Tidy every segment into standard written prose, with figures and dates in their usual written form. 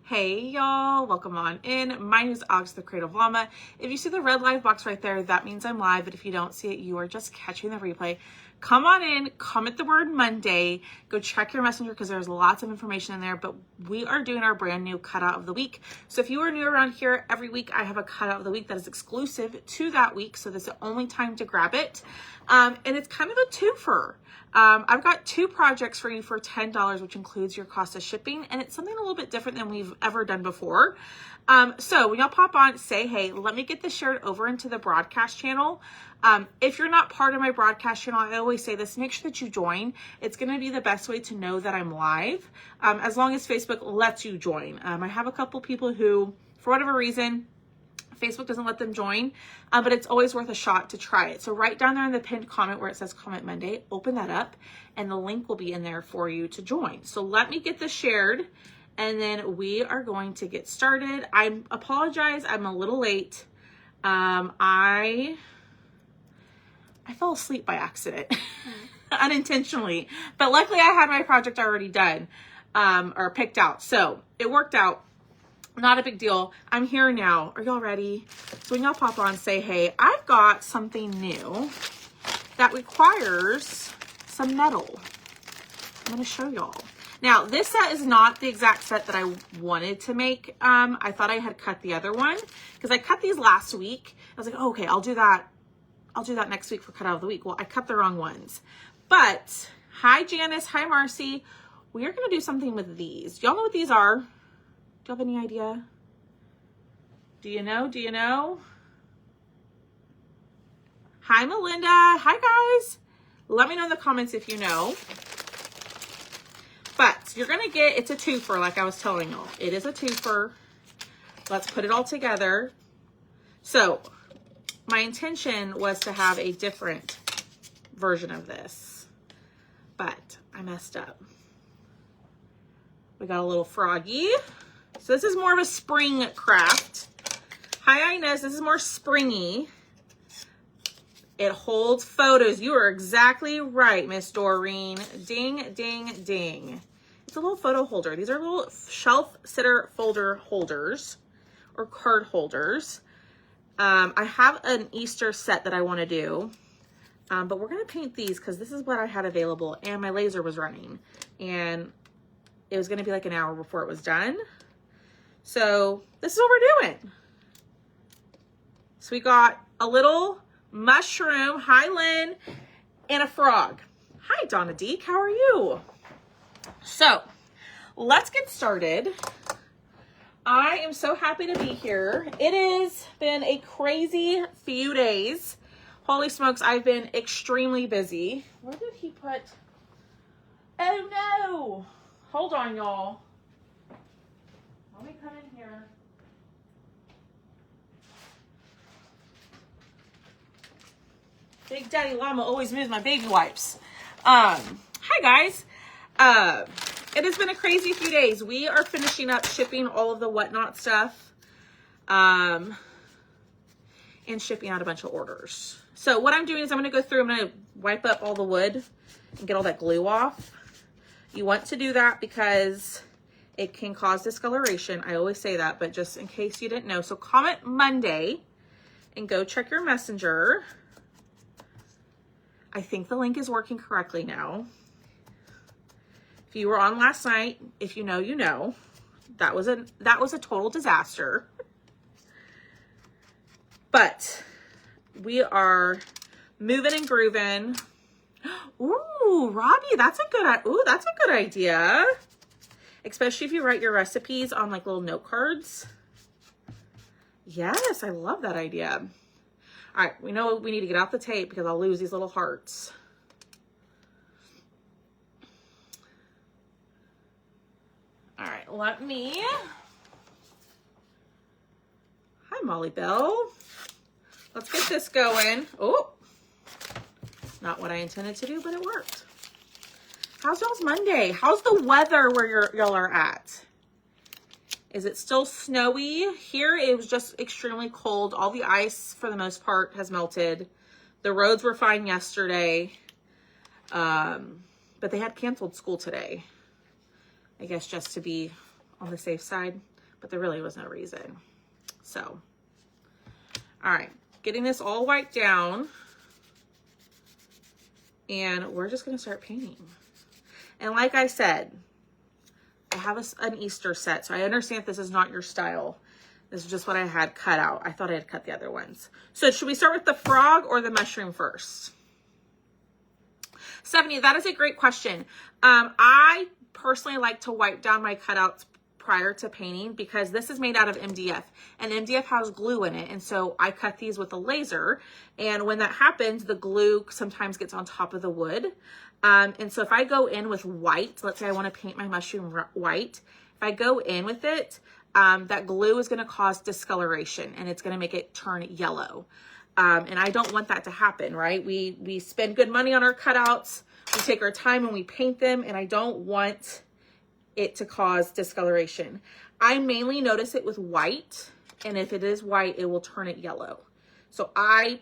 Hey y'all, welcome on in. My name is Alex, the Creative Llama. If you see the red live box right there, that means I'm live, but if you don't see it, you are just catching the replay. Come on in, comment the word Monday, go check your messenger because there's lots of information in there, but we are doing our brand new cutout of the week. So if you are new around here, every week I have a cutout of the week that is exclusive to that week, so this is the only time to grab it. And it's kind of a twofer. I've got two projects for you for $10, which includes your cost of shipping, and it's something a little bit different than we've ever done before. So when y'all pop on, say, hey, let me get this shared over into the broadcast channel. If you're not part of my broadcast channel, I always say this, make sure that you join. It's going to be the best way to know that I'm live, as long as Facebook lets you join. I have a couple people who, for whatever reason, Facebook doesn't let them join, but it's always worth a shot to try it. So right down there in the pinned comment where it says comment Monday, open that up and the link will be in there for you to join. So let me get this shared and then we are going to get started. I apologize, I'm a little late. I fell asleep by accident, unintentionally, but luckily I had my project already done, or picked out. So it worked out. Not a big deal. I'm here now. Are y'all ready? So when y'all pop on, say, hey, I've got something new that requires some metal. I'm going to show y'all. Now, this set is not the exact set that I wanted to make. I thought I had cut the other one because I cut these last week. I was like, oh, okay, I'll do that. I'll do that next week for cut out of the week. Well, I cut the wrong ones. But hi, Janice. Hi, Marcy. We are going to do something with these. Do y'all know what these are? Do you have any idea? Do you know? Do you know? Hi, Melinda. Hi, guys. Let me know in the comments if you know. But you're going to get, it's a twofer like I was telling y'all. It is a twofer. Let's put it all together. So my intention was to have a different version of this, but I messed up. We got a little froggy. So this is more of a spring craft. Hi, Inez. This is more springy. It holds photos. You are exactly right, Miss Doreen. Ding, ding, ding. It's a little photo holder. These are little shelf sitter folder holders or card holders. I have an Easter set that I want to do, but we're going to paint these because this is what I had available and my laser was running and it was going to be like an hour before it was done. So this is what we're doing. So we got a little mushroom, hi Lynn, and a frog. Hi Donna Deek, how are you? So let's get started. I am so happy to be here. It has been a crazy few days. Holy smokes, I've been extremely busy. Where did he put? Oh no. Hold on, y'all. Let me come in here. Big Daddy Llama always moves my baby wipes. Hi guys. It has been a crazy few days. We are finishing up shipping all of the whatnot stuff. And shipping out a bunch of orders. So what I'm doing is I'm going to go through, I'm going to wipe up all the wood and get all that glue off. You want to do that because it can cause discoloration. I always say that, but just in case you didn't know. So comment Monday and go check your messenger. I think the link is working correctly now. If you were on last night, if you know, you know. That was a total disaster. But we are moving and grooving. Ooh, Robbie, that's a good idea. Especially if you write your recipes on like little note cards. Yes, I love that idea. All right, we know we need to get out the tape because I'll lose these little hearts. All right, let me. Hi, Molly Bell. Let's get this going. Oh, not what I intended to do, but it worked. How's y'all's Monday? How's the weather where y'all are at? Is it still snowy? Here it was just extremely cold. All the ice for the most part has melted. The roads were fine yesterday. But they had canceled school today. I guess just to be on the safe side. but there really was no reason. So, all right, getting this all wiped down, and we're just gonna start painting. And like I said, I have an Easter set, so I understand if this is not your style. This is just what I had cut out. I thought I had cut the other ones. So should we start with the frog or the mushroom first? Stephanie, that is a great question. I personally like to wipe down my cutouts prior to painting because this is made out of MDF, and MDF has glue in it. And so I cut these with a laser, and when that happens, the glue sometimes gets on top of the wood. And so if I go in with white, let's say I want to paint my mushroom white, if I go in with it, that glue is going to cause discoloration, and it's going to make it turn yellow. And I don't want that to happen, right? We spend good money on our cutouts. We take our time and we paint them, and I don't want it to cause discoloration. I mainly notice it with white, and if it is white, it will turn it yellow. So I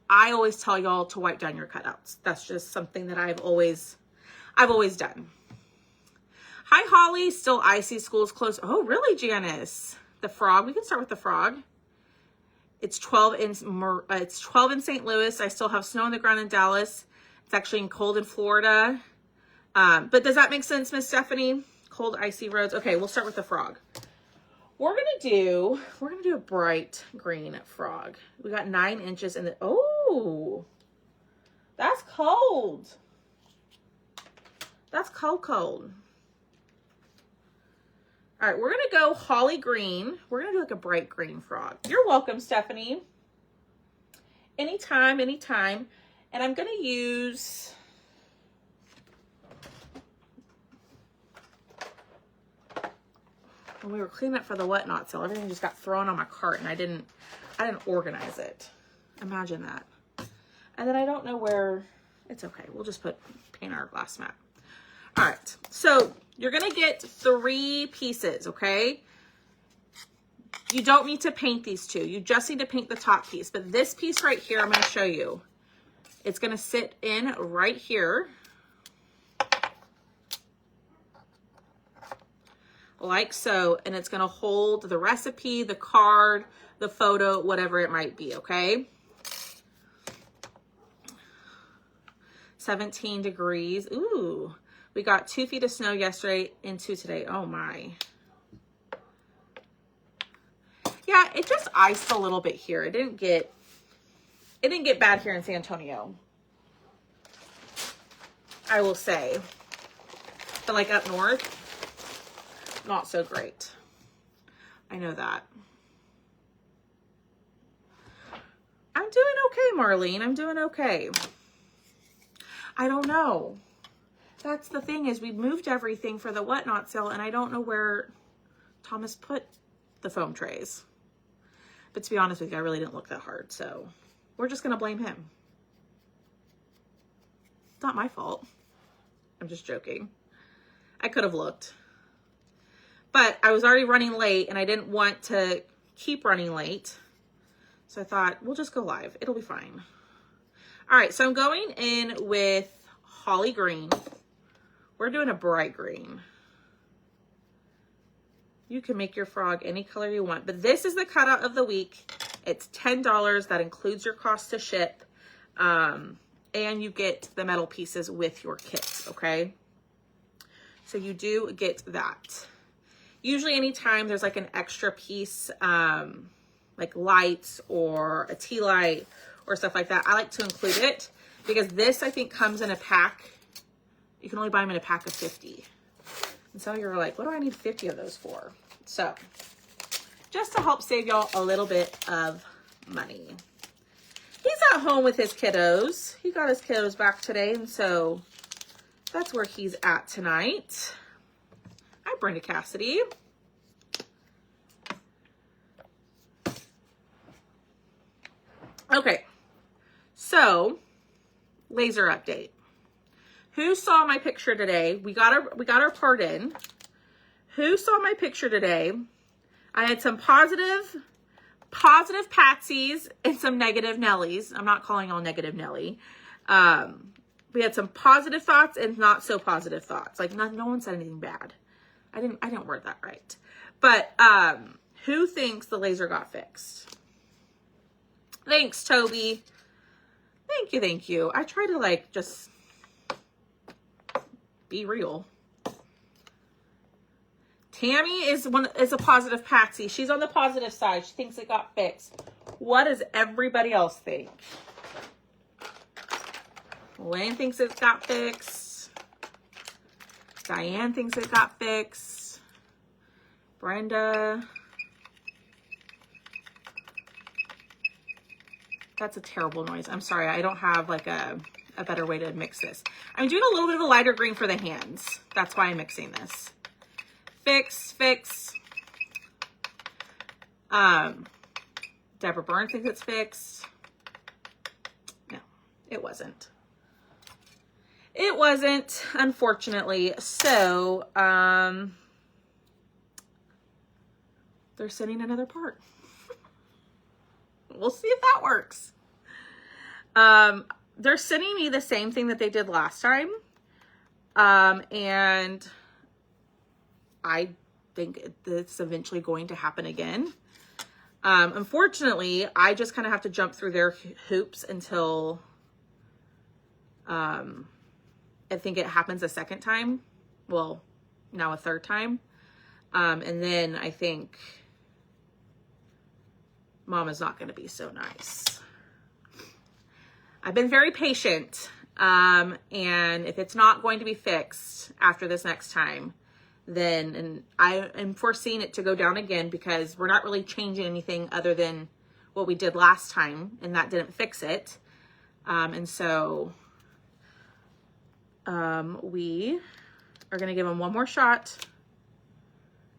always tell y'all to wipe down your cutouts. That's just something that I've always done. Hi, Holly. Still icy. School's closed. Oh, really, Janice? The frog. We can start with the frog. It's 12 in St. Louis. I still have snow on the ground in Dallas. It's actually cold in Florida. But does that make sense, Miss Stephanie? Cold, icy roads. Okay, we'll start with the frog. We're gonna do a bright green frog. We got 9 inches in the. Oh, that's cold. That's cold. All right, we're gonna go holly green. We're gonna do like a bright green frog. You're welcome, Stephanie. Anytime. And I'm gonna use, when we were cleaning up for the whatnot sale, everything just got thrown on my cart, and I didn't organize it. Imagine that. And then I don't know where. It's okay. We'll just paint our glass mat. All right, so you're gonna get 3 pieces, okay? You don't need to paint these 2. You just need to paint the top piece. But this piece right here, I'm gonna show you. It's gonna sit in right here. Like so, and it's gonna hold the recipe, the card, the photo, whatever it might be, okay? 17 degrees, ooh. We got 2 feet of snow yesterday and 2 today. Oh my. Yeah, it just iced a little bit here. It didn't get bad here in San Antonio, I will say. But like up north, not so great. I know that. I'm doing okay, Marlene. I'm doing okay. I don't know. That's the thing, is we moved everything for the whatnot sale, and I don't know where Thomas put the foam trays. But to be honest with you, I really didn't look that hard, so we're just gonna blame him. It's not my fault. I'm just joking. I could have looked. But I was already running late, and I didn't want to keep running late. So I thought, we'll just go live. It'll be fine. All right, so I'm going in with holly green. We're doing a bright green. You can make your frog any color you want, but this is the cutout of the week. It's $10. That includes your cost to ship. And you get the metal pieces with your kit, okay? So you do get that. Usually anytime there's like an extra piece, like lights or a tea light or stuff like that, I like to include it because this, I think, comes in a pack. You can only buy them in a pack of 50. And so you're like, what do I need 50 of those for? So just to help save y'all a little bit of money. He's at home with his kiddos. He got his kiddos back today, and so that's where he's at tonight. Hi, Brenda Cassidy. Okay, so laser update. Who saw my picture today? We got our part in. Who saw my picture today? I had some positive Patsies and some negative Nellies. I'm not calling all negative Nelly. We had some positive thoughts and not so positive thoughts. Like no one said anything bad. I didn't word that right. But who thinks the laser got fixed? Thanks, Toby. Thank you. I try to like just be real. Tammy is a positive Patsy. She's on the positive side. She thinks it got fixed. What does everybody else think? Wayne thinks it got fixed. Diane thinks it got fixed. Brenda. That's a terrible noise. I'm sorry. I don't have like a better way to mix this. I'm doing a little bit of a lighter green for the hands. That's why I'm mixing this. Fix. Deborah Burns thinks it's fixed. No, it wasn't. It wasn't, unfortunately. So, they're sending another part. We'll see if that works. They're sending me the same thing that they did last time. And I think it's eventually going to happen again. Unfortunately, I just kind of have to jump through their hoops until I think it happens a second time. Well, now a third time. And then I think Mama's not going to be so nice. I've been very patient. And if it's not going to be fixed after this next time, then, and I am foreseeing it to go down again because we're not really changing anything other than what we did last time, and that didn't fix it. And so we are going to give them one more shot,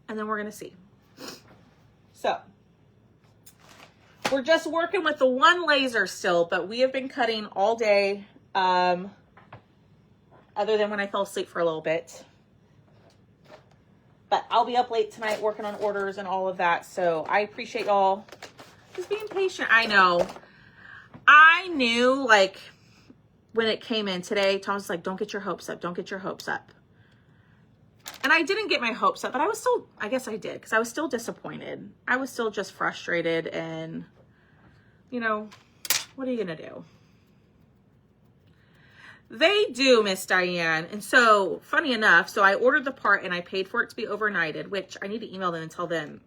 and then we're going to see. So we're just working with the one laser still, but we have been cutting all day, other than when I fell asleep for a little bit. But I'll be up late tonight working on orders and all of that. So I appreciate y'all just being patient. I know. I knew, like, when it came in today, Tom was like, don't get your hopes up. Don't get your hopes up. And I didn't get my hopes up, but I was still, I guess I did, because I was still disappointed. I was still just frustrated, and, you know, what are you going to do? They do, Miss Diane. And so, funny enough, so I ordered the part and I paid for it to be overnighted, which I need to email them and tell them,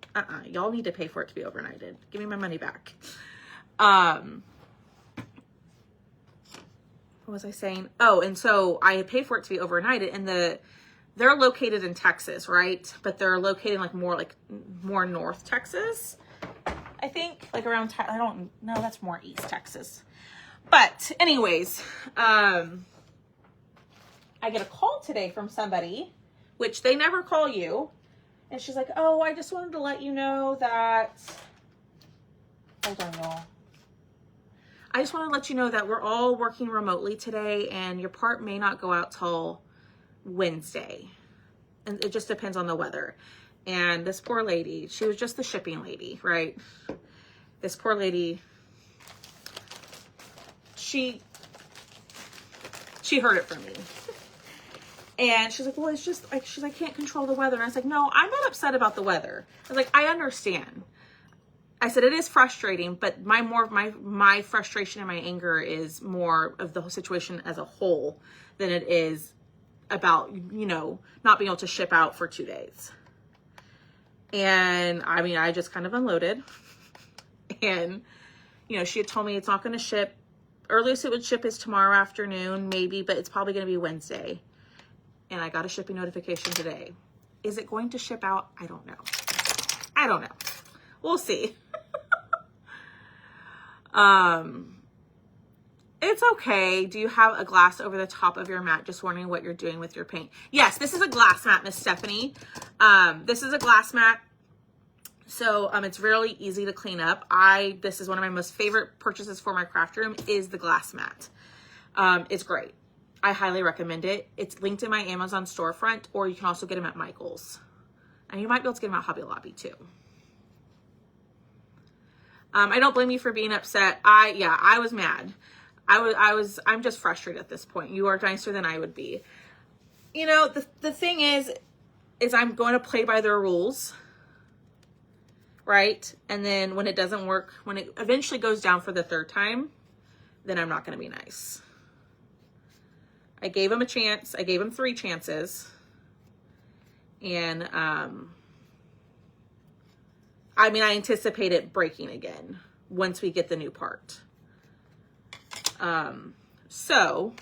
y'all need to pay for it to be overnighted. Give me my money back. What was I saying? Oh, and so I paid for it to be overnighted, and they're located in Texas, right? But they're located more North Texas, I think, like around, I don't know, that's more East Texas. But anyways, I get a call today from somebody, which they never call you. And she's like, oh, I just wanted to let you know that, hold on, y'all. I just want to let you know that we're all working remotely today, and your part may not go out till Wednesday. And it just depends on the weather. And this poor lady, she was just the shipping lady, right? This poor lady, she heard it from me. And she's like, well, it's just like, she's like, I can't control the weather. And I was like, no, I'm not upset about the weather. I was like, I understand. I said, it is frustrating, but my frustration and my anger is more of the whole situation as a whole than it is about, you know, not being able to ship out for 2 days. And I mean, I just kind of unloaded. And, you know, she had told me it's not going to ship. Earliest it would ship is tomorrow afternoon, maybe, but it's probably going to be Wednesday. And I got a shipping notification today. Is it going to ship out? I don't know. I don't know. We'll see. It's okay. Do you have a glass over the top of your mat? Just wondering what you're doing with your paint. Yes, this is a glass mat, Miss Stephanie. This is a glass mat. So it's really easy to clean up. This is one of my most favorite purchases for my craft room is the glass mat. It's great. I highly recommend it. It's linked in my Amazon storefront, or you can also get them at Michael's. And you might be able to get them at Hobby Lobby too. I don't blame you for being upset. I was mad. I'm just frustrated at this point. You are nicer than I would be. You know, the thing is I'm going to play by their rules. right? And then when it doesn't work, when it eventually goes down for the third time, then I'm not going to be nice. I gave him a chance. I gave him 3 chances. And, I mean, I anticipate it breaking again once we get the new part. So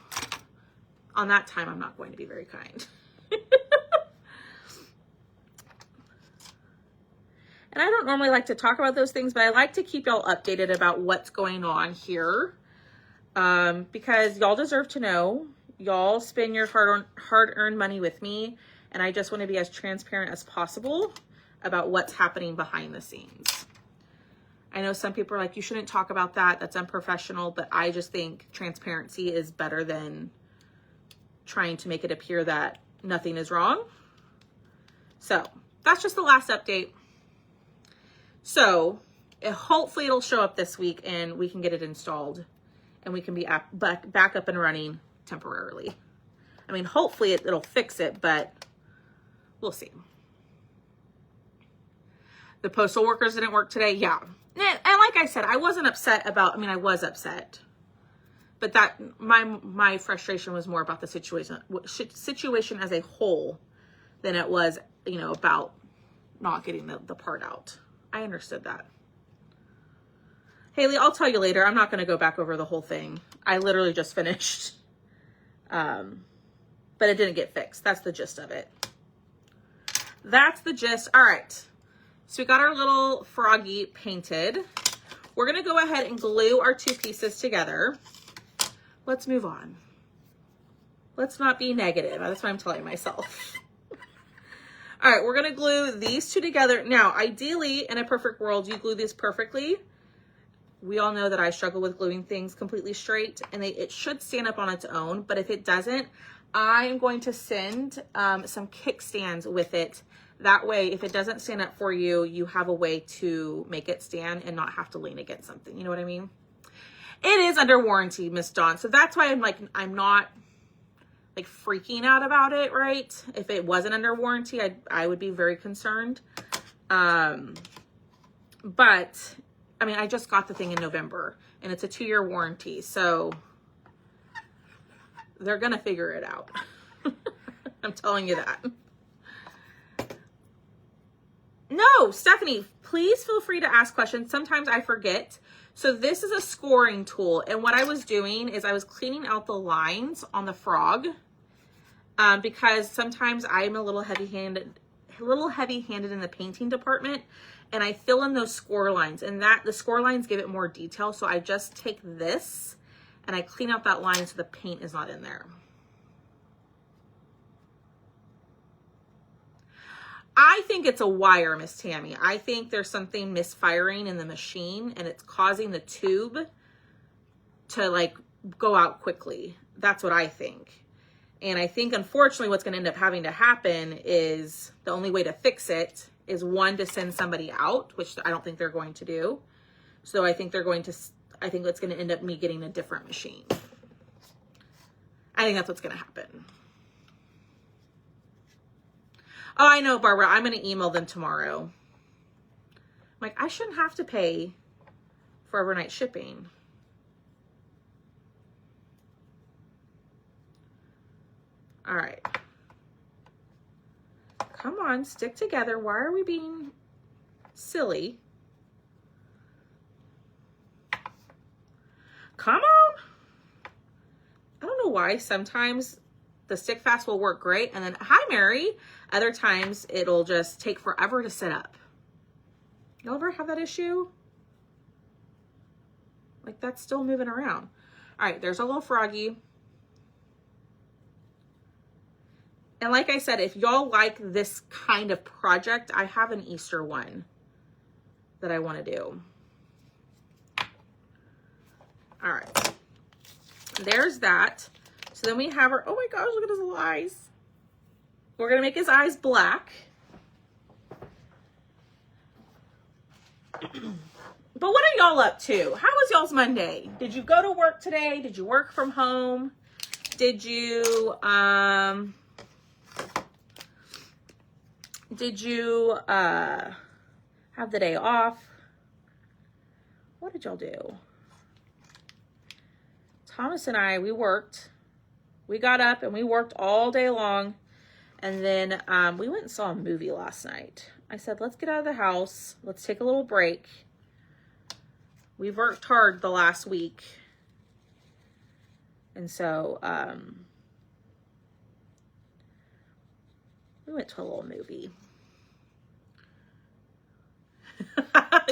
on that time, I'm not going to be very kind. And I don't normally like to talk about those things, but I like to keep y'all updated about what's going on here. Because y'all deserve to know. Y'all spend your hard-earned money with me, and I just want to be as transparent as possible about what's happening behind the scenes. I know some people are like, you shouldn't talk about that. That's unprofessional, but I just think transparency is better than trying to make it appear that nothing is wrong. So that's just the last update. So hopefully it'll show up this week and we can get it installed and we can be back up and running temporarily. I mean, hopefully it'll fix it, but we'll see. The postal workers didn't work today. Yeah. And like I said, I wasn't upset about, I mean, I was upset, but that my frustration was more about the situation as a whole than it was, you know, about not getting the part out. I understood that. Haley, I'll tell you later. I'm not going to go back over the whole thing. I literally just finished. But it didn't get fixed. That's the gist of it. That's the gist. All right. So we got our little froggy painted. We're going to go ahead and glue our 2 pieces together. Let's move on. Let's not be negative. That's what I'm telling myself. All right, we're going to glue these 2 together. Now, ideally, in a perfect world, you glue these perfectly. We all know that I struggle with gluing things completely straight, and it should stand up on its own. But if it doesn't, I am going to send some kickstands with it. That way, if it doesn't stand up for you, you have a way to make it stand and not have to lean against something. You know what I mean? It is under warranty, Miss Dawn. So that's why I'm not like freaking out about it, right? If it wasn't under warranty, I would be very concerned. But I mean, I just got the thing in November and it's a 2-year warranty. So they're going to figure it out. I'm telling you that. No, Stephanie, please feel free to ask questions. Sometimes I forget. So this is a scoring tool. And what I was doing is I was cleaning out the lines on the frog because sometimes I'm a little heavy-handed in the painting department, and I fill in those score lines, and the score lines give it more detail. So I just take this and I clean out that line so the paint is not in there. I think it's a wire, Miss Tammy. I think there's something misfiring in the machine and it's causing the tube to like go out quickly. That's what I think. And I think unfortunately what's going to end up having to happen is the only way to fix it is one, to send somebody out, which I don't think they're going to do. So I think I think it's going to end up me getting a different machine. I think that's what's going to happen. Oh, I know, Barbara. I'm going to email them tomorrow. I'm like, I shouldn't have to pay for overnight shipping. All right. Come on, stick together. Why are we being silly? Come on. I don't know why sometimes the stick fast will work great. And then, hi, Mary. Other times it'll just take forever to set up. Y'all ever have that issue? Like that's still moving around. All right, there's a little froggy. And like I said, if y'all like this kind of project, I have an Easter one that I want to do. All right. There's that. So then we have our, oh my gosh, look at his little eyes. We're going to make his eyes black. But what are y'all up to? How was y'all's Monday? Did you go to work today? Did you work from home? Did you have the day off. What did y'all do? Thomas and I, we worked. We got up and we worked all day long. And then we went and saw a movie last night. I said, let's get out of the house. Let's take a little break. We've worked hard the last week. And so we went to a little movie.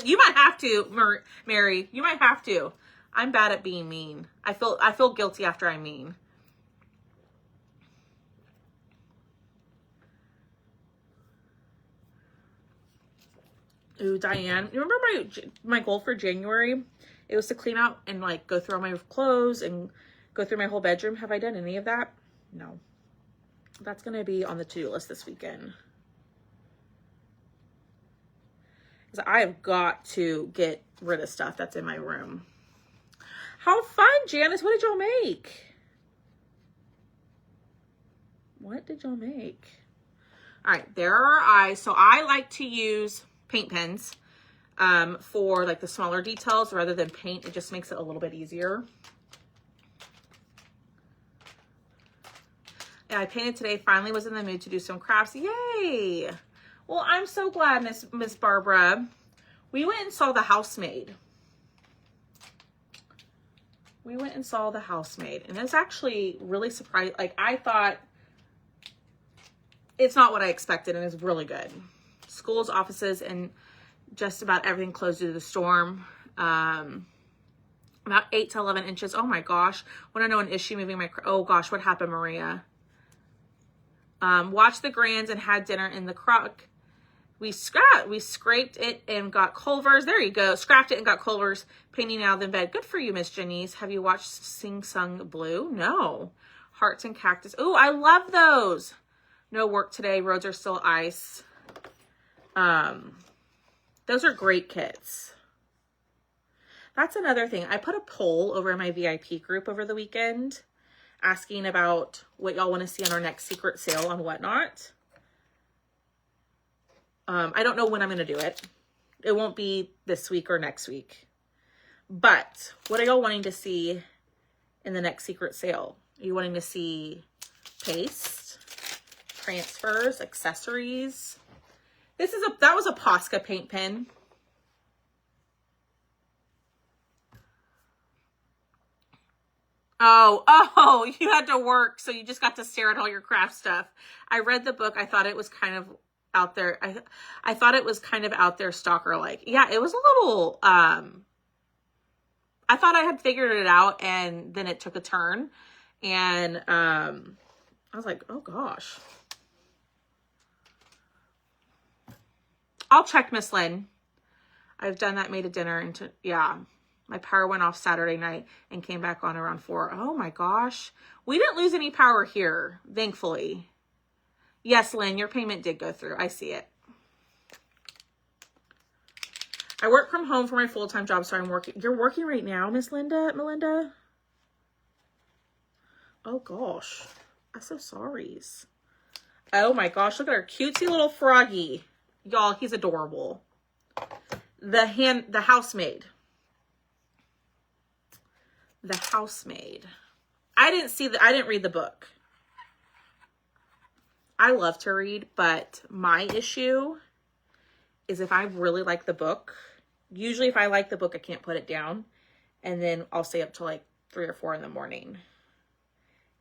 You might have to, Mary. You might have to. I'm bad at being mean. I feel guilty after I'm mean. Ooh, Diane, you remember my goal for January? It was to clean out and like go through all my clothes and go through my whole bedroom. Have I done any of that? No. That's going to be on the to-do list this weekend. Because I have got to get rid of stuff that's in my room. How fun, Janice. What did y'all make? What did y'all make? All right, there are our eyes. So I like to use paint pens for like the smaller details rather than paint. It just makes it a little bit easier. And I painted today. Finally was in the mood to do some crafts. Yay! Well, I'm so glad, Miss Barbara. We went and saw The Housemaid. We went and saw The Housemaid, and it's actually really surprising. Like, I thought it's not what I expected, and it's really good. Schools, offices, and just about everything closed due to the storm. About 8 to 11 inches. Oh my gosh. Want to know an issue moving my... Oh gosh, what happened, Maria? Watched the grands and had dinner in the crock. We scraped it and got Culver's. There you go. Scrapped it and got Culver's. Painting out of the bed. Good for you, Miss Janice. Have you watched Sing Sung Blue? No. Hearts and Cactus. Ooh, I love those. No work today. Roads are still ice. Those are great kits. That's another thing. I put a poll over in my VIP group over the weekend asking about what y'all want to see on our next secret sale on Whatnot. I don't know when I'm going to do it. It won't be this week or next week. But what are y'all wanting to see in the next secret sale? Are you wanting to see paste, transfers, accessories? That was a Posca paint pen. Oh, you had to work, so you just got to stare at all your craft stuff. I read the book. I thought it was kind of out there. I thought it was kind of out there stalker-like. Yeah, it was a little, I thought I had figured it out, and then it took a turn. And I was like, oh gosh. I'll check, Miss Lynn. I've done that, made a dinner, and yeah. My power went off Saturday night and came back on around 4. Oh my gosh. We didn't lose any power here, thankfully. Yes, Lynn, your payment did go through. I see it. I work from home for my full-time job, so I'm working. You're working right now, Miss Melinda? Oh gosh. I'm so sorry. Oh my gosh, look at our cutesy little froggy. Y'all, he's adorable. The Housemaid. The Housemaid. I didn't read the book. I love to read, but my issue is if I really like the book, usually if I like the book, I can't put it down. And then I'll stay up till like 3 or 4 in the morning.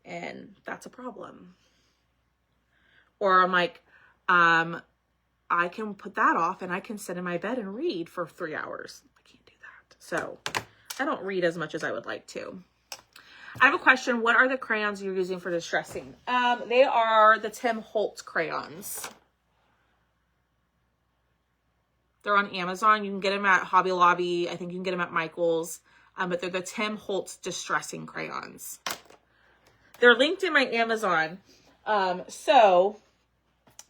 And that's a problem. Or I'm like, I can put that off and I can sit in my bed and read for 3 hours. I can't do that. So I don't read as much as I would like to. I have a question. What are the crayons you're using for distressing? They are the Tim Holtz crayons. They're on Amazon. You can get them at Hobby Lobby. I think you can get them at Michael's. But they're the Tim Holtz distressing crayons. They're linked in my Amazon. So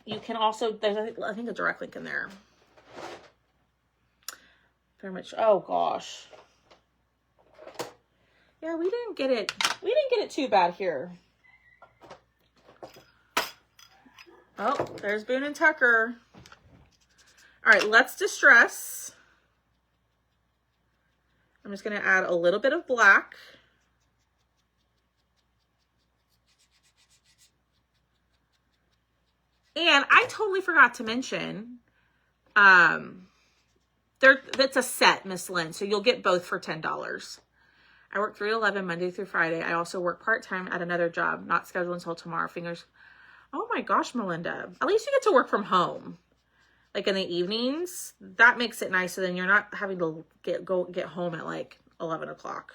you can also, there's I think a direct link in there. Very much. Oh gosh. Yeah, we didn't get it too bad here. Oh, there's Boone and Tucker. All right, let's distress. I'm just going to add a little bit of black. And I totally forgot to mention, that's a set, Miss Lynn, so you'll get both for $10. I work 3 to 11 Monday through Friday. I also work part-time at another job, not scheduled until tomorrow. Fingers. Oh my gosh, Melinda. At least you get to work from home. Like in the evenings. That makes it nice, so then you're not having to get home at like 11 o'clock.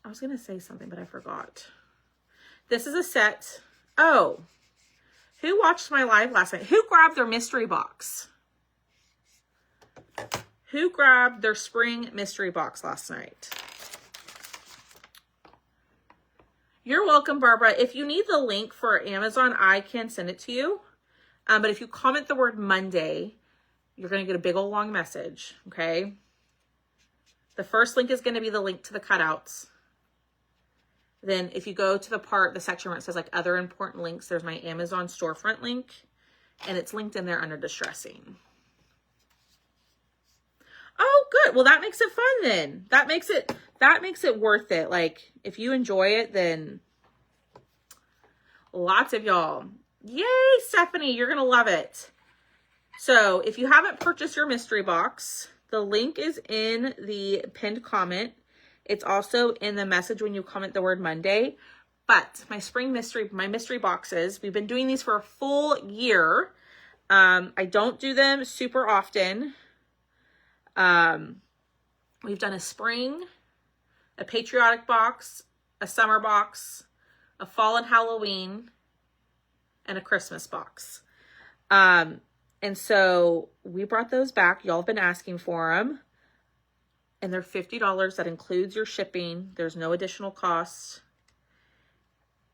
I was going to say something, but I forgot. This is a set. Oh, who watched my live last night? Who grabbed their mystery box? Who grabbed their spring mystery box last night? You're welcome, Barbara. If you need the link for Amazon, I can send it to you. But if you comment the word Monday, you're going to get a big old long message, okay? The first link is going to be the link to the cutouts. Then if you go to the section where it says like other important links, there's my Amazon storefront link, and it's linked in there under distressing. Oh, good. Well, that makes it fun then. That makes it worth it. Like if you enjoy it, then lots of y'all. Yay, Stephanie, you're going to love it. So if you haven't purchased your mystery box, the link is in the pinned comment. It's also in the message when you comment the word Monday. But my mystery boxes, we've been doing these for a full year. I don't do them super often. We've done a spring, a patriotic box, a summer box, a fall and Halloween, and a Christmas box. And so we brought those back. Y'all have been asking for them. And they're $50. That includes your shipping. There's no additional costs.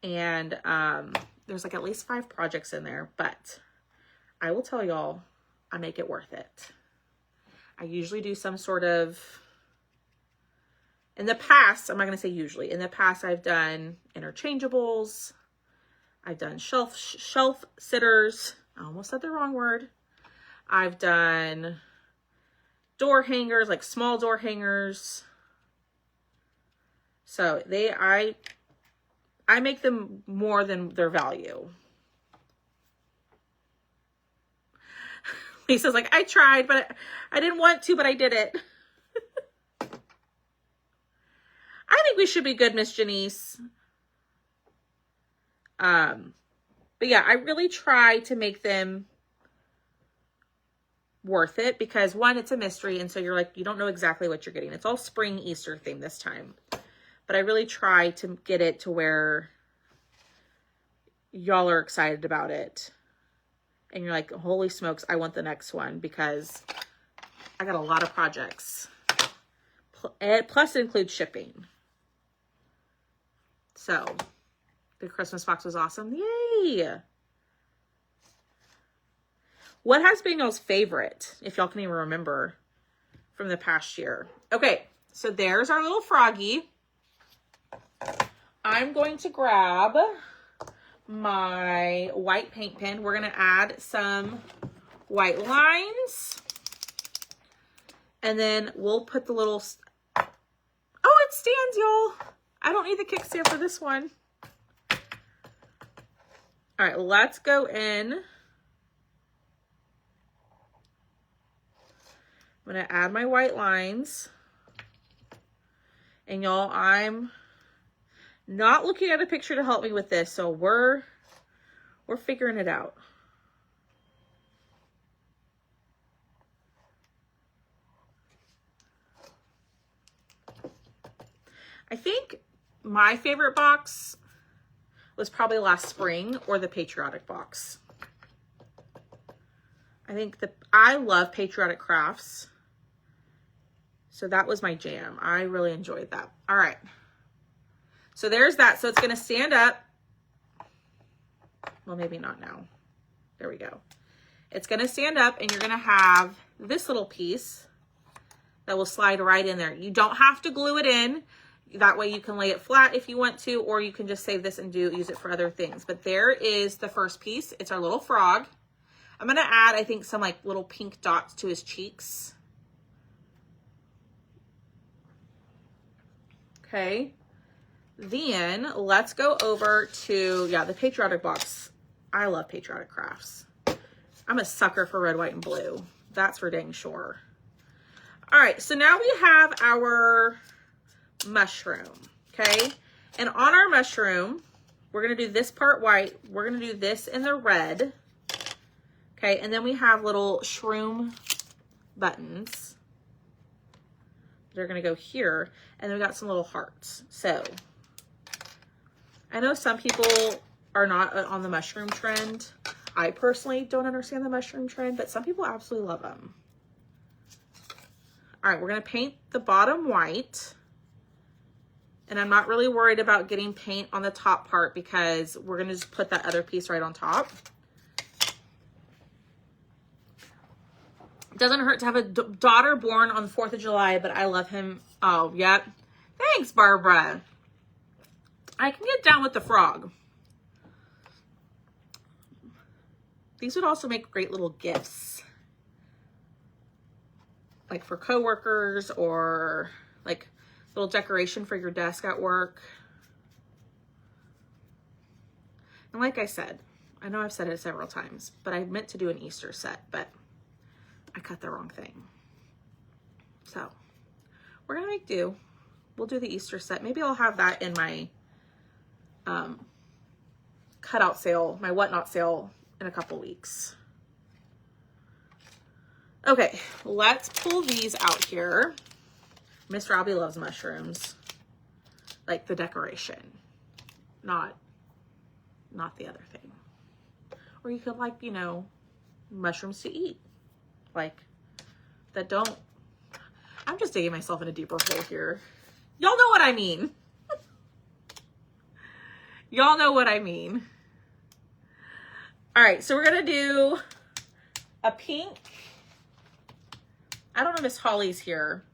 And there's like at least 5 projects in there. But I will tell y'all, I make it worth it. I usually do some sort of... In the past, I'm not going to say usually. In the past, I've done interchangeables. I've done shelf sitters. I almost said the wrong word. I've done... door hangers, like small door hangers. So I make them more than their value. Lisa's like, I tried, but I didn't want to, but I did it. I think we should be good, Miss Janice. But yeah, I really try to make them worth it because one, it's a mystery, and so you're like, you don't know exactly what you're getting. It's all spring Easter theme this time, but I really try to get it to where y'all are excited about it and you're like, holy smokes, I want the next one because I got a lot of projects, plus it includes shipping. So the Christmas box was awesome. Yay. What has been y'all's favorite, if y'all can even remember, from the past year? Okay, so there's our little froggy. I'm going to grab my white paint pen. We're going to add some white lines. And then we'll put the little... Oh, it stands, y'all. I don't need the kickstand for this one. All right, let's go in. I'm going to add my white lines. And y'all, I'm not looking at a picture to help me with this, so we're figuring it out. I think my favorite box was probably last spring or the patriotic box. I love patriotic crafts. So that was my jam. I really enjoyed that. All right. So there's that. So it's going to stand up. Well, maybe not now. There we go. It's going to stand up and you're going to have this little piece that will slide right in there. You don't have to glue it in. That way you can lay it flat if you want to, or you can just save this and use it for other things. But there is the first piece. It's our little frog. I'm going to add, I think, some like little pink dots to his cheeks. Okay. Then let's go over to, yeah, the patriotic box. I love patriotic crafts. I'm a sucker for red, white, and blue. That's for dang sure. All right, so now we have our mushroom, okay? And on our mushroom, we're gonna do this part white. We're gonna do this in the red, okay? And then we have little shroom buttons. They're gonna go here. And then we got some little hearts. So I know some people are not on the mushroom trend. I personally don't understand the mushroom trend, but some people absolutely love them. All right, we're gonna paint the bottom white. And I'm not really worried about getting paint on the top part because we're gonna just put that other piece right on top. It doesn't hurt to have a daughter born on the 4th of July, but I love him. Oh, yep. Thanks, Barbara. I can get down with the frog. These would also make great little gifts. Like for coworkers or like little decoration for your desk at work. And like I said, I know I've said it several times, but I meant to do an Easter set, but I cut the wrong thing. So we're gonna make do. We'll do the Easter set. Maybe I'll have that in my cutout sale, my whatnot sale in a couple weeks. Okay, let's pull these out here. Miss Robbie loves mushrooms, like the decoration, not the other thing. Or you could like, you know, mushrooms to eat, like that don't, I'm just digging myself in a deeper hole here. Y'all know what I mean. Y'all know what I mean. All right, so we're gonna do a pink. I don't know, Miss Holly's here.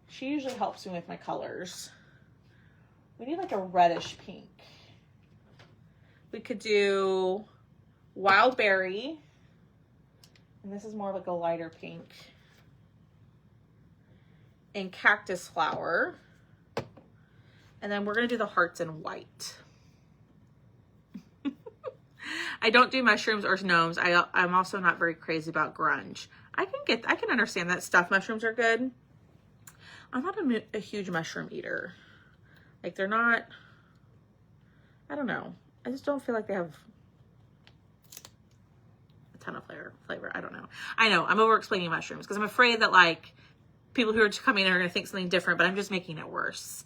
She usually helps me with my colors. We need like a reddish pink. We could do wild berry. And this is more like a lighter pink. And cactus flower. And then we're gonna do the hearts in white. I don't do mushrooms or gnomes. I'm also not very crazy about grunge. I can understand that stuffed mushrooms are good. I'm not a huge mushroom eater. Like they're not, I don't know. I just don't feel like they have a ton of flavor. I don't know. I know I'm over explaining mushrooms because I'm afraid that like people who are coming in are going to think something different, but I'm just making it worse.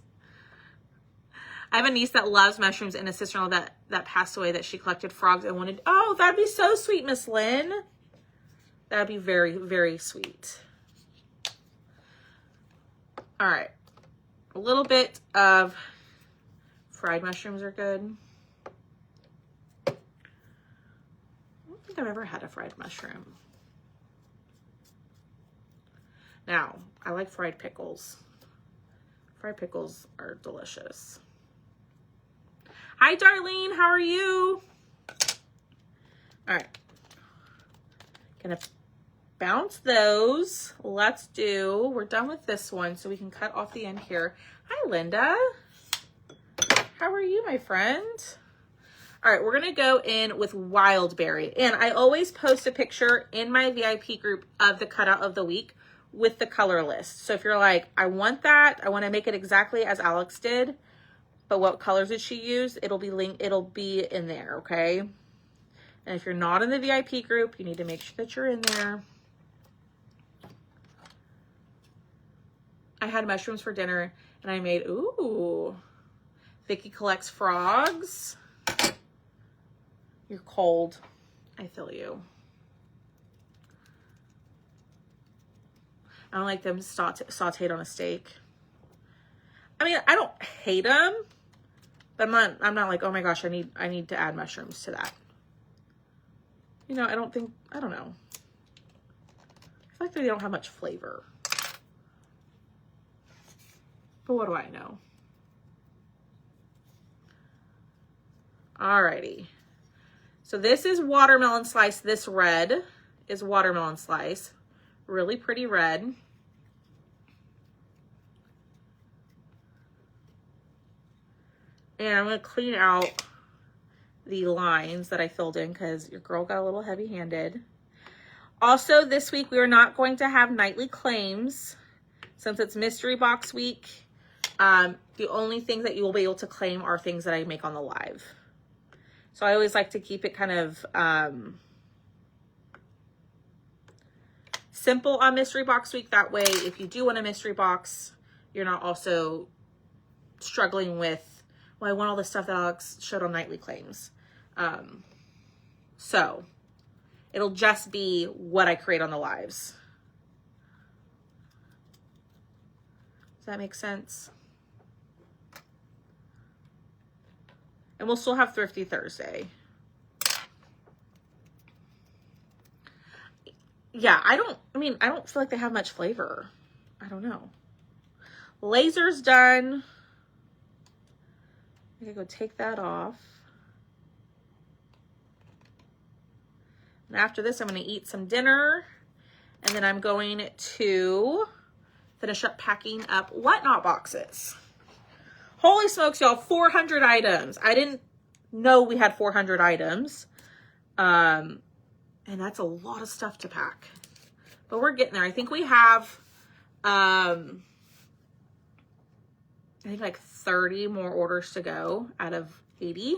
I have a niece that loves mushrooms and a sister-in-law that passed away that she collected frogs and wanted, oh, that'd be so sweet, Miss Lynn. That'd be very, very sweet. All right. A little bit of fried mushrooms are good. I don't think I've ever had a fried mushroom. Now, I like fried pickles. Fried pickles are delicious. Hi, Darlene. How are you? All right. Gonna bounce those. We're done with this one, so we can cut off the end here. Hi, Linda. How are you, my friend? All right, we're gonna go in with wild berry. And I always post a picture in my VIP group of the cutout of the week with the color list. So if you're like, I want that, I wanna make it exactly as Alex did, but what colors did she use? It'll be in there, okay? And if you're not in the VIP group, you need to make sure that you're in there. I had mushrooms for dinner and I made, ooh, Vicky collects frogs. You're cold. I feel you. I don't like them sauteed on a steak. I mean, I don't hate them, but I'm not like, oh my gosh, I need to add mushrooms to that. You know, I don't know. I feel like they don't have much flavor. But what do I know? Alrighty. So this is watermelon slice. This red is watermelon slice. Really pretty red. And I'm going to clean out the lines that I filled in because your girl got a little heavy-handed. Also, this week we are not going to have nightly claims since it's mystery box week. The only things that you will be able to claim are things that I make on the live. So I always like to keep it kind of simple on mystery box week. That way, if you do want a mystery box, you're not also struggling with, well, I want all the stuff that Alex showed on nightly claims. So it'll just be what I create on the lives. Does that make sense? And we'll still have Thrifty Thursday. Yeah, I don't feel like they have much flavor. I don't know. Laser's done. I gotta go take that off. And after this, I'm gonna eat some dinner. And then I'm going to finish up packing up Whatnot boxes. Holy smokes, y'all, 400 items. I didn't know we had 400 items. And that's a lot of stuff to pack. But we're getting there. I think we have, I think like 30 more orders to go out of 80.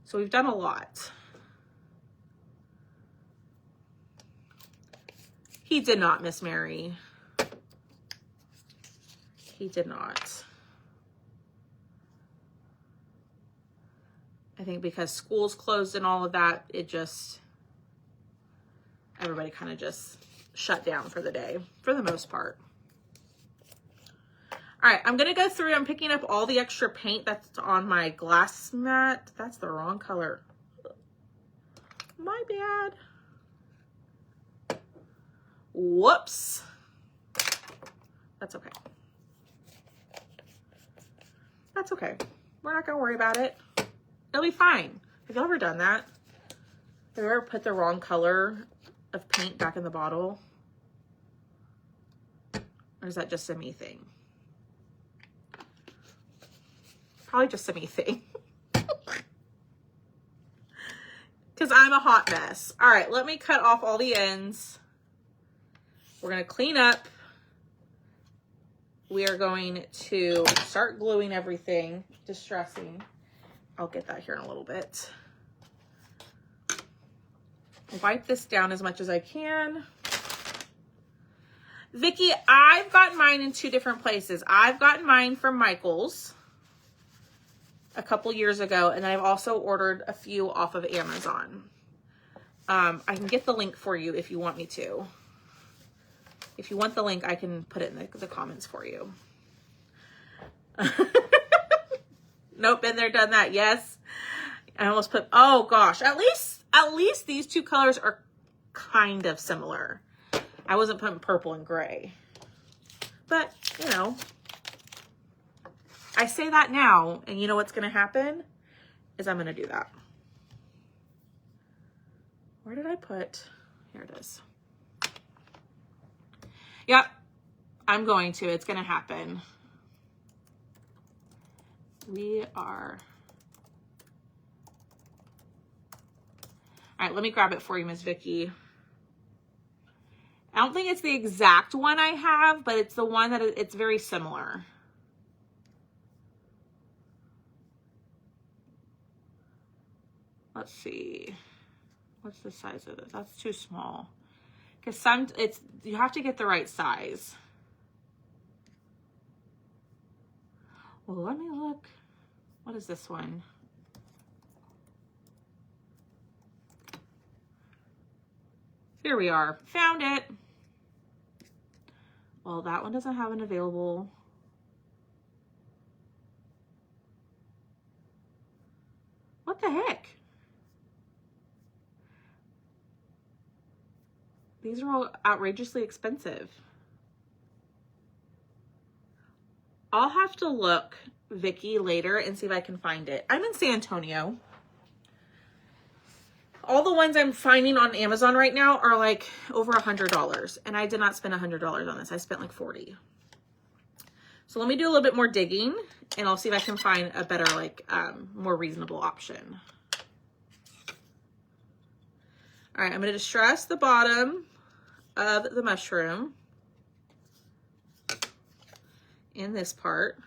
So we've done a lot. He did not, Miss Mary. He did not. I think because school's closed and all of that, it just, everybody kind of just shut down for the day, for the most part. All right, I'm going to go through. I'm picking up all the extra paint that's on my glass mat. That's the wrong color. My bad. Whoops. That's okay. That's okay. We're not going to worry about it. It'll be fine. Have you ever done that? Have you ever put the wrong color of paint back in the bottle? Or is that just a me thing? Probably just a me thing. Because I'm a hot mess. All right, let me cut off all the ends. We're going to clean up. We are going to start gluing everything, distressing. I'll get that here in a little bit. Wipe this down as much as I can. Vicki, I've gotten mine in 2 different places. I've gotten mine from Michael's a couple years ago, and then I've also ordered a few off of Amazon. I can get the link for you if you want me to. If you want the link, I can put it in the comments for you. Nope, been there, done that. Yes. I almost put, oh gosh, at least these 2 colors are kind of similar. I wasn't putting purple and gray. But, you know, I say that now, and you know what's going to happen? Is I'm going to do that. Where did I put? Here it is. Yep, I'm going to. It's going to happen. We are... All right, let me grab it for you, Miss Vicki. I don't think it's the exact one I have, but it's the one that it's very similar. Let's see. What's the size of this? That's too small. Because you have to get the right size. Well, let me look. What is this one? Here we are. Found it. Well, that one doesn't have an available. What the heck? These are all outrageously expensive. I'll have to look, Vicki, later and see if I can find it. I'm in San Antonio. all the ones I'm finding on Amazon right now are like over $100. And I did not spend $100 on this. I spent like 40. So let me do a little bit more digging and I'll see if I can find a better, like, more reasonable option. All right, I'm going to distress the bottom of the mushroom in this part.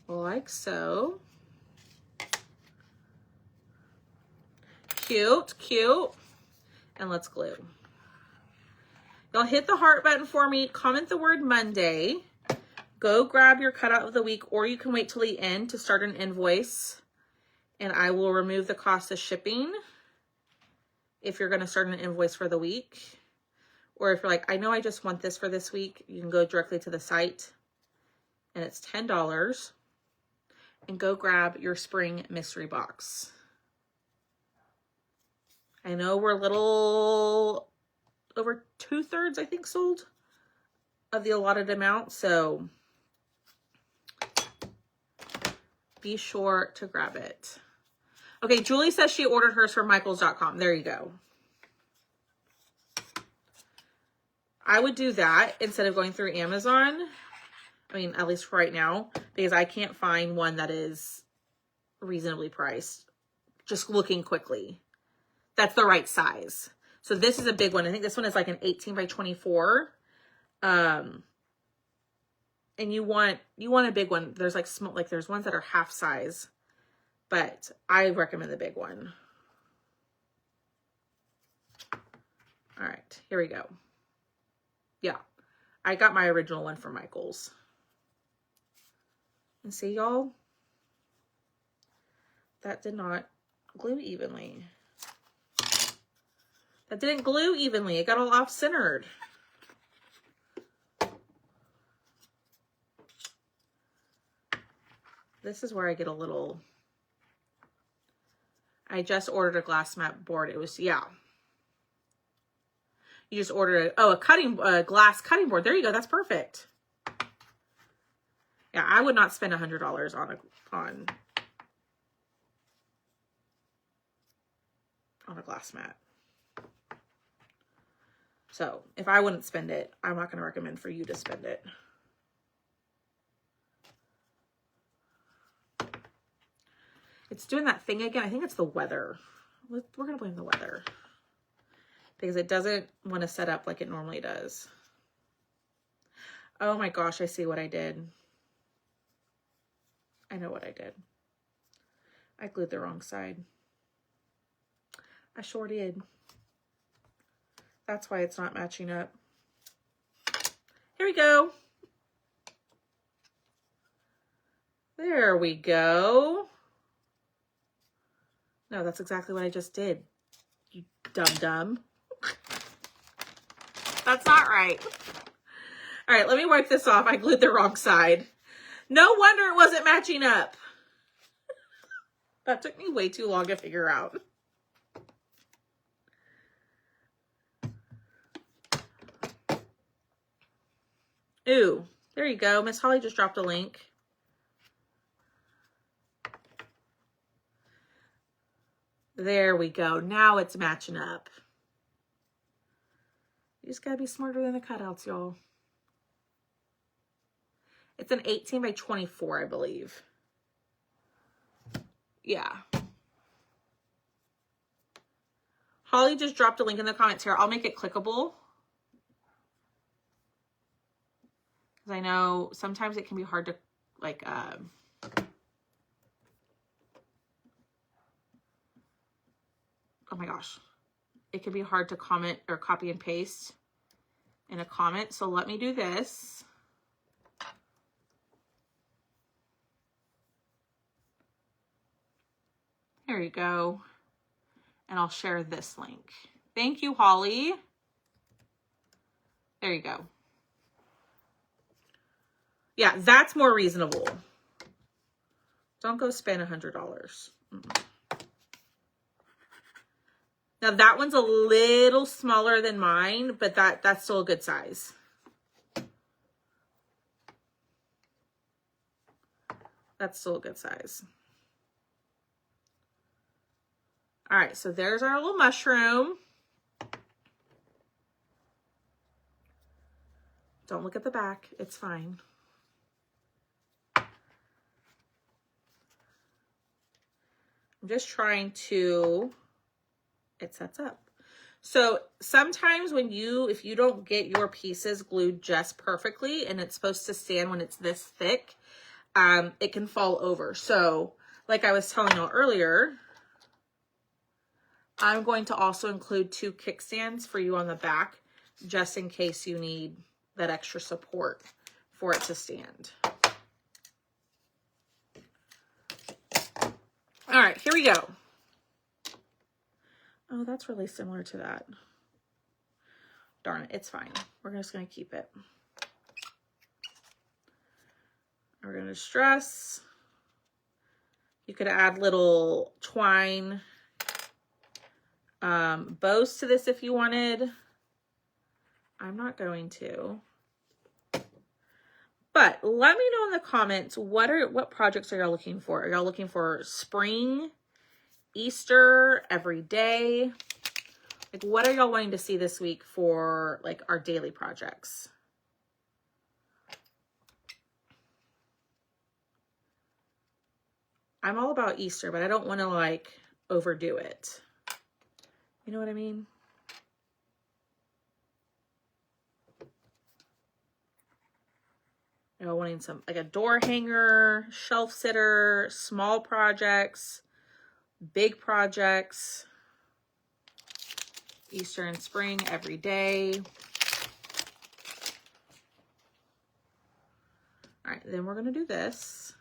Like so. Cute, cute. And let's glue. Y'all hit the heart button for me. Comment the word Monday. Go grab your cutout of the week, or you can wait till the end to start an invoice. And I will remove the cost of shipping if you're going to start an invoice for the week. Or if you're like, I know I just want this for this week, you can go directly to the site. And it's $10. And go grab your spring mystery box. I know we're a little over 2/3, I think, sold of the allotted amount. So be sure to grab it. Okay, Julie says she ordered hers from Michaels.com. There you go. I would do that instead of going through Amazon. I mean, at least right now, because I can't find one that is reasonably priced. Just looking quickly. That's the right size. So this is a big one. I think this one is like an 18 by 24. And you want a big one. There's like small, like there's ones that are half size, but I recommend the big one. All right, here we go. Yeah, I got my original one from Michaels. And see, y'all, that did not glue evenly. That didn't glue evenly. It got all off-centered. This is where I get a little... I just ordered a glass mat board. It was, yeah. You just ordered a glass cutting board. There you go. That's perfect. Yeah, I would not spend $100 on a glass mat. So if I wouldn't spend it, I'm not going to recommend for you to spend it. It's doing that thing again. I think it's the weather. We're going to blame the weather. Because it doesn't want to set up like it normally does. Oh my gosh, I see what I did. I know what I did. I glued the wrong side. I sure did. That's why it's not matching up. Here we go. There we go. No, that's exactly what I just did. You dumb. That's not right. All right, let me wipe this off. I glued the wrong side. No wonder it wasn't matching up. That took me way too long to figure out. Ooh, there you go. Miss Holly just dropped a link. There we go. Now it's matching up. You just gotta be smarter than the cutouts, y'all. It's an 18 by 24, I believe. Yeah. Holly just dropped a link in the comments here. I'll make it clickable. Because I know sometimes it can be hard to, like, oh my gosh. It can be hard to comment or copy and paste in a comment. So let me do this. There you go. And I'll share this link. Thank you, Holly. There you go. Yeah, that's more reasonable. Don't go spend $100. Now that one's a little smaller than mine, but that's still a good size. That's still a good size. All right, so there's our little mushroom. Don't look at the back, it's fine. I'm just trying to, it sets up. So sometimes when if you don't get your pieces glued just perfectly and it's supposed to stand when it's this thick, it can fall over. So like I was telling you earlier, I'm going to also include 2 kickstands for you on the back, just in case you need that extra support for it to stand. All right, here we go. Oh, that's really similar to that. Darn it, it's fine. We're just gonna keep it. We're gonna distress. You could add little twine bows to this if you wanted. I'm not going to. But let me know in the comments, what projects are y'all looking for? Are y'all looking for spring, Easter, every day? Like, what are y'all wanting to see this week for like our daily projects? I'm all about Easter, but I don't want to like overdo it. You know what I mean? You know, wanting some like a door hanger, shelf sitter, small projects, big projects, Easter and spring every day. All right, then we're going to do this.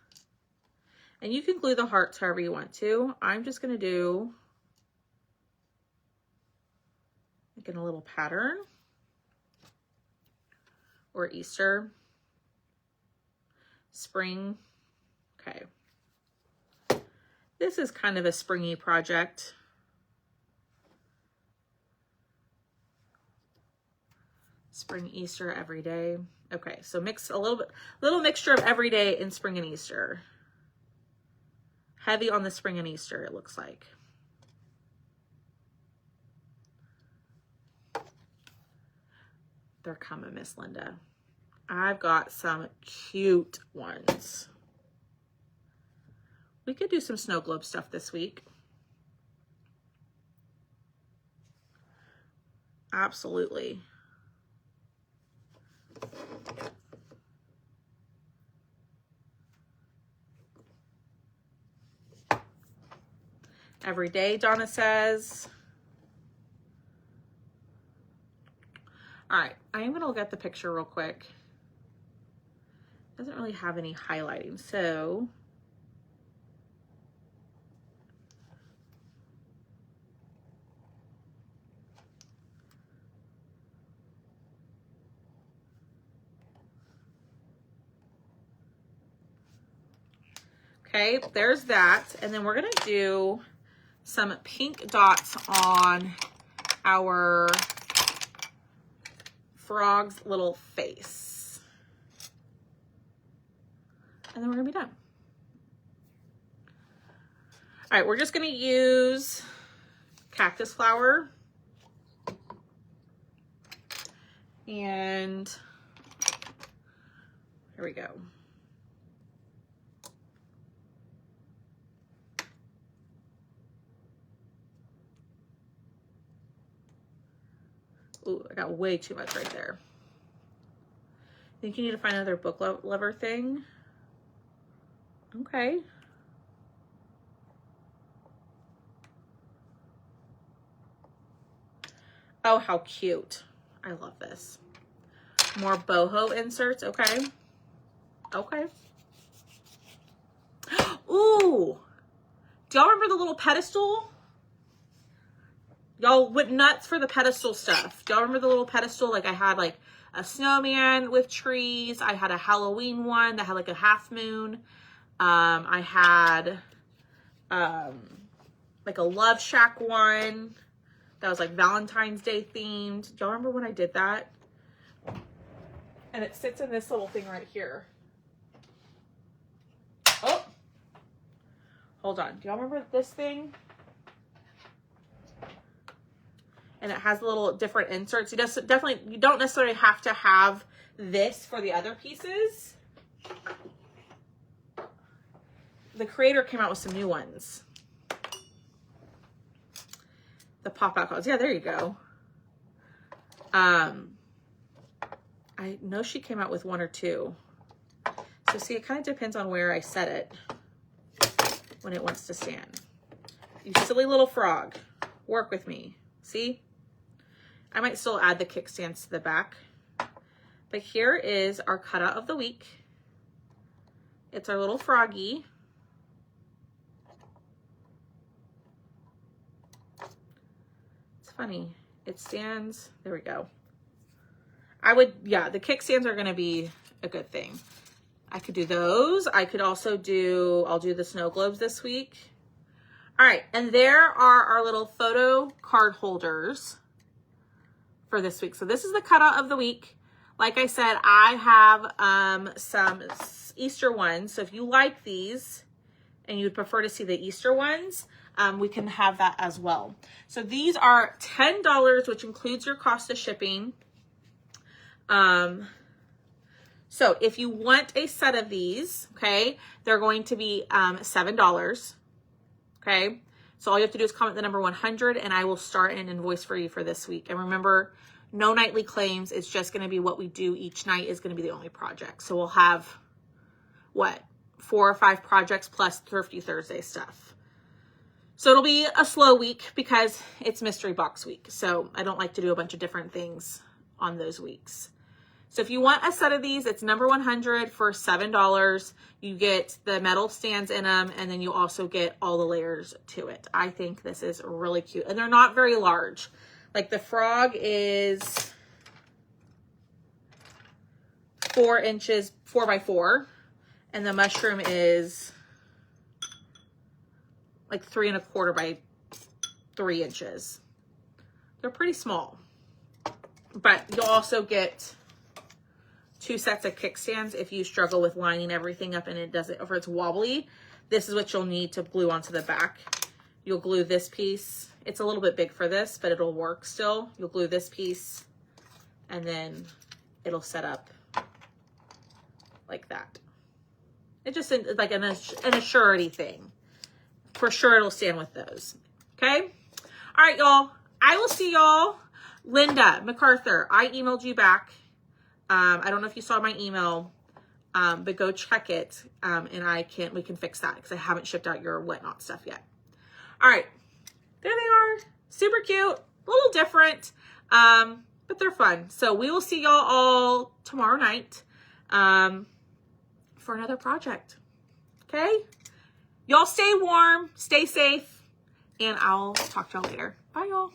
And you can glue the hearts however you want to. I'm just going to do like in a little pattern, or Easter, spring. Okay. This is kind of a springy project. Spring, Easter, every day. Okay, so mix a little mixture of every day in spring and Easter. Heavy on the spring and Easter, it looks like. They're coming, Miss Linda. I've got some cute ones. We could do some snow globe stuff this week. Absolutely. Every day, Donna says. All right, I am gonna look at the picture real quick. Doesn't really have any highlighting, so okay, there's that. And then we're gonna do some pink dots on our frog's little face. And then we're gonna be done. All right, we're just gonna use cactus flower. And here we go. Ooh, I got way too much right there. I think you need to find another book lover thing. Okay. Oh, how cute. I love this. More boho inserts, okay. Okay. Ooh. Do y'all remember the little pedestal? Y'all went nuts for the pedestal stuff. Do y'all remember the little pedestal? Like I had like a snowman with trees. I had a Halloween one that had like a half moon. I had like a Love Shack one that was like Valentine's Day themed. Do y'all remember when I did that? And it sits in this little thing right here. Oh, hold on. Do y'all remember this thing? And it has little different inserts. You don't necessarily have to have this for the other pieces. The creator came out with some new ones. The pop-out cards. Yeah, there you go. I know she came out with 1 or 2. So see, it kind of depends on where I set it when it wants to stand. You silly little frog. Work with me. See? I might still add the kickstands to the back. But here is our cutout of the week. It's our little froggy. It's funny. It stands, there we go. The kickstands are gonna be a good thing. I could do those. I could also I'll do the snow globes this week. All right, and there are our little photo card holders for this week. So this is the cutout of the week. Like I said, I have some Easter ones. So if you like these and you'd prefer to see the Easter ones, we can have that as well. So these are $10, which includes your cost of shipping. So if you want a set of these, okay, they're going to be $7. Okay, so all you have to do is comment the number 100 and I will start an invoice for you for this week. And remember, no nightly claims. It's just going to be what we do each night is going to be the only project. So we'll have, what, 4 or 5 projects plus Thrifty Thursday stuff. So it'll be a slow week because it's mystery box week. So I don't like to do a bunch of different things on those weeks. So if you want a set of these, it's number 100 for $7. You get the metal stands in them, and then you also get all the layers to it. I think this is really cute. And they're not very large. Like the frog is 4 inches, 4 by 4. And the mushroom is like 3 1/4 by 3 inches. They're pretty small. But you'll also get 2 sets of kickstands if you struggle with lining everything up and it doesn't, or it's wobbly. This is what you'll need to glue onto the back. You'll glue this piece. It's a little bit big for this, but it'll work still. You'll glue this piece and then it'll set up like that. It's just like an assurity thing. For sure it'll stand with those. Okay? All right, y'all. I will see y'all. Linda MacArthur, I emailed you back. I don't know if you saw my email, but go check it. And we can fix that because I haven't shipped out your whatnot stuff yet. All right. There they are. Super cute. A little different. But they're fun. So we will see y'all all tomorrow night, for another project. Okay? Y'all stay warm, stay safe, and I'll talk to y'all later. Bye, y'all.